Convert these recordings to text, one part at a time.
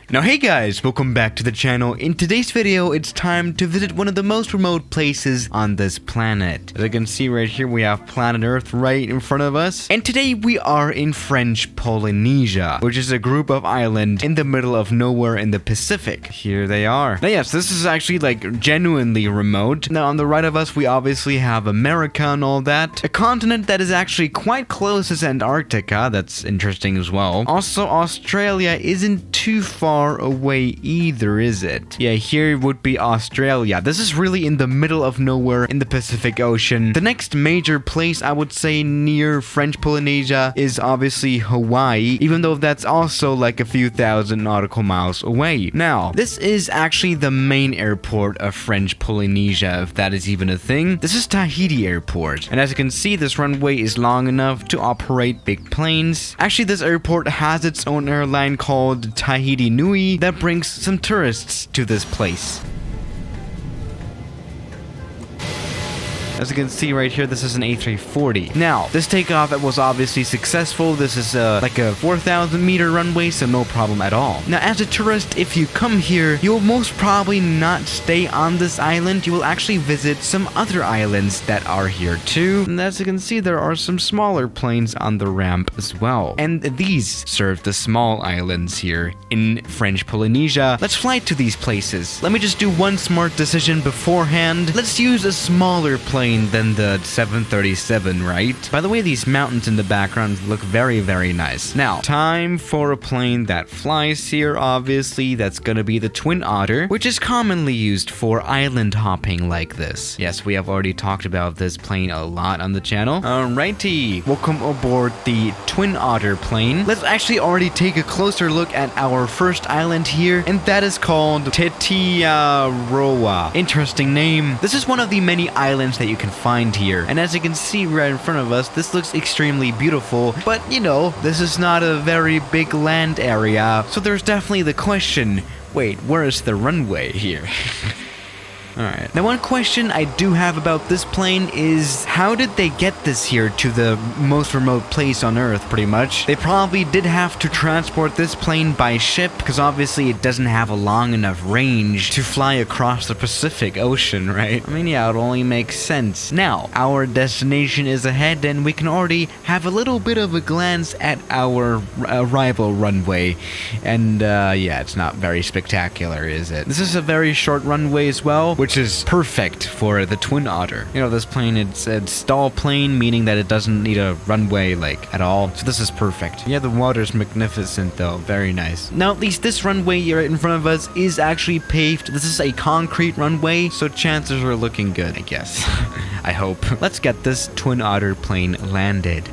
Now hey guys, welcome back to the channel. In today's video, it's time to visit one of the most remote places on this planet. As you can see right here, we have planet Earth right in front of us. And today we are in French Polynesia, which is a group of islands in the middle of nowhere in the Pacific. Here they are. Now yes, this is actually like genuinely remote. Now on the right of us, we obviously have America and all that. A continent that is actually quite close is Antarctica. That's interesting as well. Also, Australia isn't too far away either, is it? Yeah, here would be Australia. This is really in the middle of nowhere in the Pacific Ocean. The next major place I would say near French Polynesia is obviously Hawaii, even though that's also like a few thousand nautical miles away. Now, this is actually the main airport of French Polynesia, if that is even a thing. This is Tahiti Airport, and as you can see, this runway is long enough to operate big planes. Actually, this airport has its own airline called Tahiti that brings some tourists to this place. As you can see right here, this is an A340. Now, this takeoff was obviously successful. This is like a 4,000 meter runway, so no problem at all. Now, as a tourist, if you come here, you'll most probably not stay on this island. You will actually visit some other islands that are here too. And as you can see, there are some smaller planes on the ramp as well. And these serve the small islands here in French Polynesia. Let's fly to these places. Let me just do one smart decision beforehand. Let's use a smaller plane than the 737, right? By the way, these mountains in the background look very, very nice. Now, time for a plane that flies here, obviously. That's gonna be the Twin Otter, which is commonly used for island hopping like this. Yes, we have already talked about this plane a lot on the channel. Alrighty, welcome aboard the Twin Otter plane. Let's actually already take a closer look at our first island here, and that is called Tahiti Airport. Interesting name. This is one of the many islands that you can find here, and as you can see right in front of us, this looks extremely beautiful, but you know, this is not a very big land area, so there's definitely the question, wait, where is the runway here? Alright. Now, one question I do have about this plane is, how did they get this here to the most remote place on Earth, pretty much? They probably did have to transport this plane by ship, because obviously it doesn't have a long enough range to fly across the Pacific Ocean, right? I mean, yeah, it only makes sense. Now, our destination is ahead, and we can already have a little bit of a glance at our arrival runway. And, yeah, it's not very spectacular, is it? This is a very short runway as well, which is perfect for the Twin Otter. You know, this plane, it's a stall plane, meaning that it doesn't need a runway, like, at all. So this is perfect. Yeah, the water's magnificent, though. Very nice. Now, at least this runway here in front of us is actually paved. This is a concrete runway, so chances are looking good, I guess. I hope. Let's get this Twin Otter plane landed.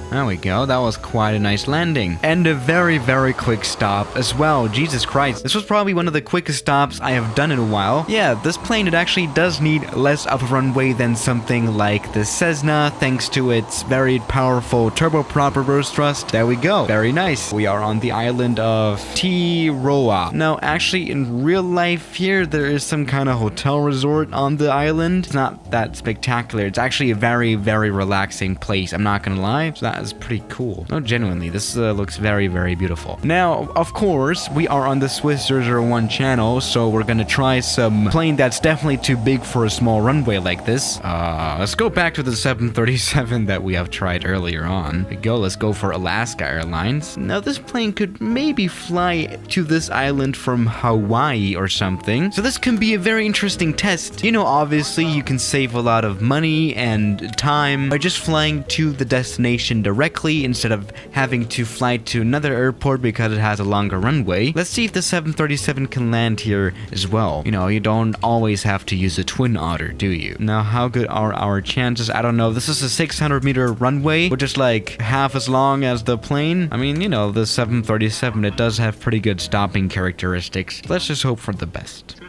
There we go, that was quite a nice landing. And a very, very quick stop as well. Jesus Christ, this was probably one of the quickest stops I have done in a while. Yeah, this plane, it actually does need less of a runway than something like the Cessna, thanks to its very powerful turboprop reverse thrust. There we go, very nice. We are on the island of Tiroa. Now, actually, in real life here, there is some kind of hotel resort on the island. It's not that spectacular. It's actually a very, very relaxing place, I'm not gonna lie. So that is pretty cool. No, genuinely, this looks very, very beautiful. Now, of course, we are on the Swiss 001 channel, so we're gonna try some plane that's definitely too big for a small runway like this. Let's go back to the 737 that we have tried earlier on. Here we go, let's go for Alaska Airlines. Now, this plane could maybe fly to this island from Hawaii or something. So this can be a very interesting test. You know, obviously, you can save a lot of money and time by just flying to the destination directly instead of having to fly to another airport because it has a longer runway. Let's see if the 737 can land here as well. You know, you don't always have to use a Twin Otter, do you? Now, how good are our chances? I don't know. This is a 600 meter runway, which is like half as long as the plane. I mean, you know, the 737, it does have pretty good stopping characteristics. Let's just hope for the best.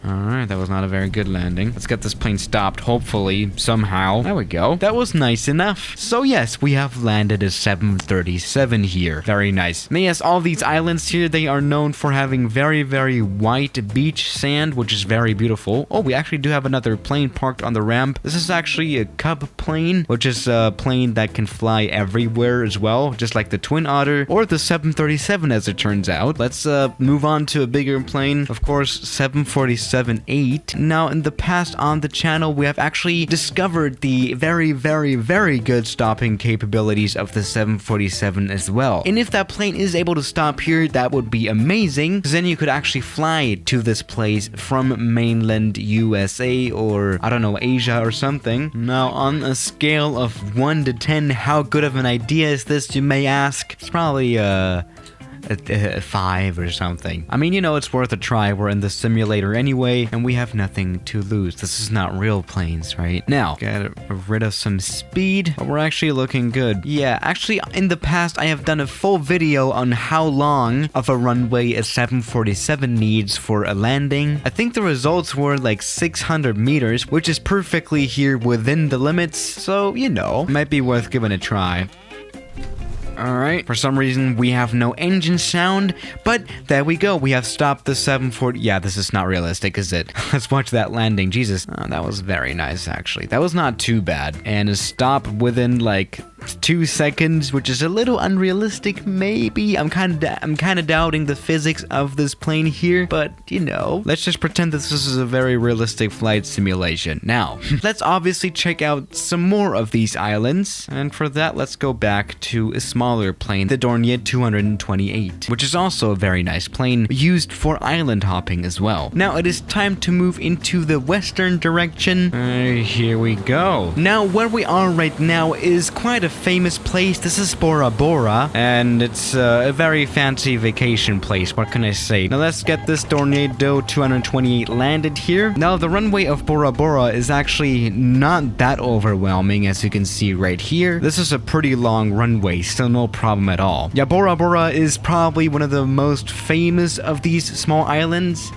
Alright, that was not a very good landing. Let's get this plane stopped, hopefully, somehow. There we go. That was nice enough. So yes, we have landed a 737 here. Very nice. And yes, all these islands here, they are known for having very, very white beach sand, which is very beautiful. Oh, we actually do have another plane parked on the ramp. This is actually a Cub plane, which is a plane that can fly everywhere as well, just like the Twin Otter or the 737 as it turns out. Let's move on to a bigger plane. Of course, 747-8. Now, in the past on the channel, we have actually discovered the very, very, very good stopping capabilities of the 747 as well. And if that plane is able to stop here, that would be amazing, because then you could actually fly to this place from mainland USA or, I don't know, Asia or something. Now, on a scale of 1 to 10, how good of an idea is this, you may ask? It's probably, a 5 or something. I mean, you know, it's worth a try. We're in the simulator anyway, and we have nothing to lose. This is not real planes, right? Now, get rid of some speed, but we're actually looking good. Yeah, actually, in the past, I have done a full video on how long of a runway a 747 needs for a landing. I think the results were like 600 meters, which is perfectly here within the limits, so, you know, might be worth giving a try. Alright, for some reason we have no engine sound, but there we go. We have stopped the 740. Yeah, this is not realistic, is it? Let's watch that landing. Jesus. Oh, that was very nice, actually. That was not too bad. And a stop within like 2 seconds, which is a little unrealistic, maybe. I'm kind of doubting the physics of this plane here, but you know, let's just pretend that this is a very realistic flight simulation. Now, let's obviously check out some more of these islands, and for that, let's go back to a smaller plane, the Dornier 228, which is also a very nice plane used for island hopping as well. Now, it is time to move into the western direction. Here we go. Now, where we are right now is quite a famous place. This is Bora Bora, and it's a very fancy vacation place. What can I say? Now let's get this Dornado 228 landed here. Now the runway of Bora Bora is actually not that overwhelming, as you can see right here. This is a pretty long runway, so no problem at all. Yeah, Bora Bora is probably one of the most famous of these small islands.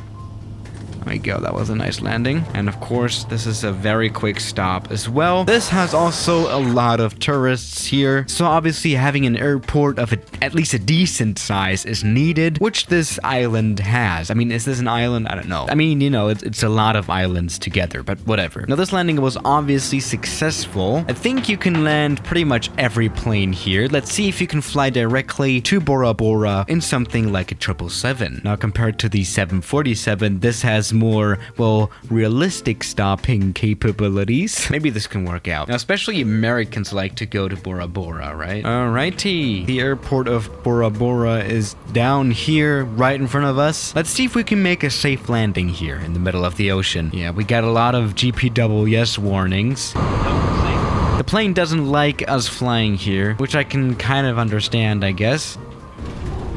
There we go, that was a nice landing. And of course, this is a very quick stop as well. This has also a lot of tourists here, so obviously having an airport of at least a decent size is needed, which this island has. I mean, is this an island? I don't know. I mean, you know, it's a lot of islands together, but whatever. Now, this landing was obviously successful. I think you can land pretty much every plane here. Let's see if you can fly directly to Bora Bora in something like a 777. Now, compared to the 747, this has more, well, realistic stopping capabilities. Maybe this can work out. Now, especially Americans like to go to Bora Bora, right? Alrighty. The airport of Bora Bora is down here, right in front of us. Let's see if we can make a safe landing here in the middle of the ocean. Yeah, we got a lot of GPWS warnings. The plane doesn't like us flying here, which I can kind of understand, I guess.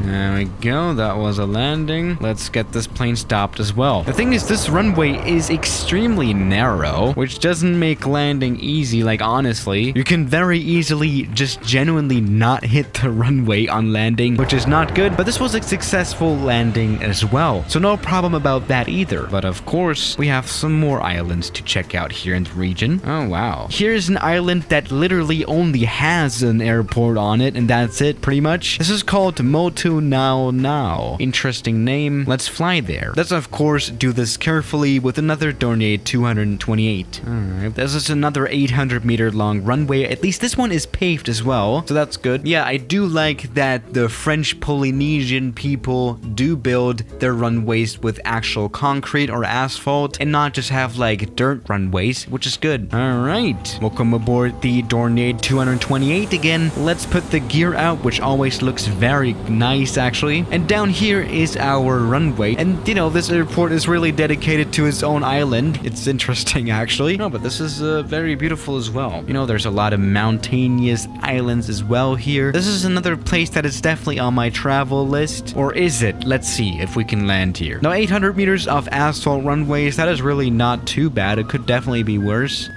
There we go, that was a landing. Let's get this plane stopped as well. The thing is, this runway is extremely narrow, which doesn't make landing easy, like honestly. You can very easily just genuinely not hit the runway on landing, which is not good, but this was a successful landing as well. So no problem about that either. But of course, we have some more islands to check out here in the region. Oh wow. Here's an island that literally only has an airport on it, and that's it pretty much. This is called Motu Now. Interesting name. Let's fly there. Let's of course do this carefully with another Dornier 228. Alright, this is another 800 meter long runway. At least this one is paved as well, so that's good. Yeah, I do like that the French Polynesian people do build their runways with actual concrete or asphalt and not just have like dirt runways, which is good. Alright, welcome aboard the Dornier 228 again. Let's put the gear out, which always looks very nice actually. And down here is our runway, and you know, this airport is really dedicated to its own island. It's interesting actually. No, but this is very beautiful as well. You know, there's a lot of mountainous islands as well here. This is another place that is definitely on my travel list. Or is it? Let's see if we can land here. Now, 800 meters of asphalt runways, that is really not too bad. It could definitely be worse.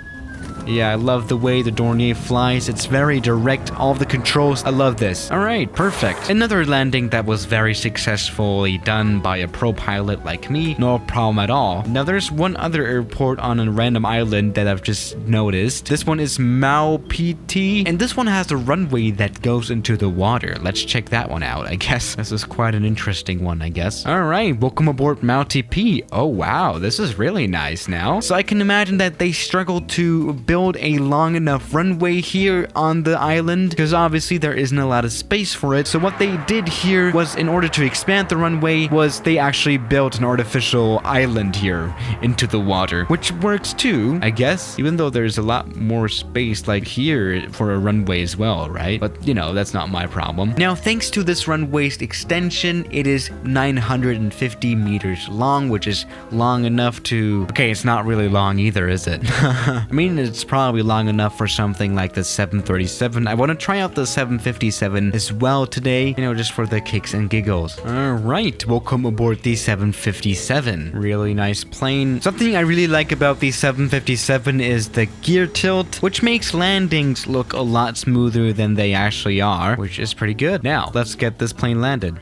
Yeah, I love the way the Dornier flies. It's very direct, all the controls. I love this. All right, perfect. Another landing that was very successfully done by a pro pilot like me. No problem at all. Now, there's one other airport on a random island that I've just noticed. This one is PT, and this one has a runway that goes into the water. Let's check that one out, I guess. This is quite an interesting one, I guess. All right, welcome aboard TP. Oh, wow, this is really nice now. So I can imagine that they struggled to build a long enough runway here on the island because obviously there isn't a lot of space for it. So what they did here was, in order to expand the runway, was they actually built an artificial island here into the water, which works too, I guess, even though there's a lot more space like here for a runway as well, right? But you know, that's not my problem. Now, thanks to this runway's extension, it is 950 meters long, which is long enough to... Okay, it's not really long either, is it? I mean, it's probably long enough for something like the 737. I want to try out the 757 as well today, you know, just for the kicks and giggles. All right, welcome aboard the 757. Really nice plane. Something I really like about the 757 is the gear tilt, which makes landings look a lot smoother than they actually are, which is pretty good. Now, let's get this plane landed.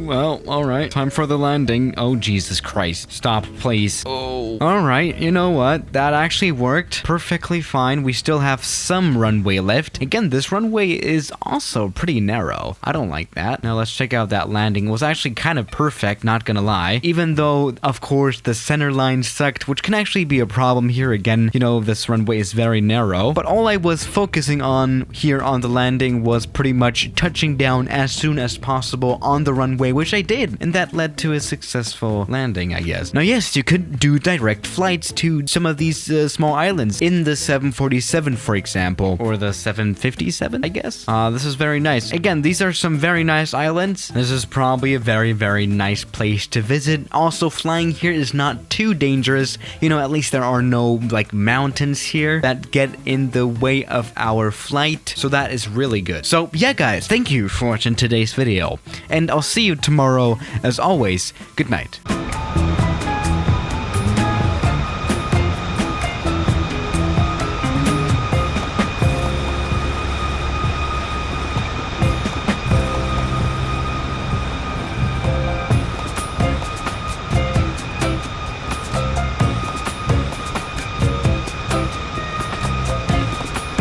Well, alright. Time for the landing. Oh, Jesus Christ. Stop, please. Oh. Alright, you know what? That actually worked perfectly fine. We still have some runway left. Again, this runway is also pretty narrow. I don't like that. Now, let's check out that landing. It was actually kind of perfect, not gonna lie. Even though, of course, the center line sucked, which can actually be a problem here again. You know, this runway is very narrow. But all I was focusing on here on the landing was pretty much touching down as soon as possible on the runway, which I did, and that led to a successful landing, I guess. Now, yes, you could do direct flights to some of these small islands in the 747, for example, or the 757, I guess. This is very nice. Again, these are some very nice islands. This is probably a very, very nice place to visit. Also, flying here is not too dangerous. You know, at least there are no, like, mountains here that get in the way of our flight, so that is really good. So, yeah, guys, thank you for watching today's video, and I'll see you tomorrow. As always, good night.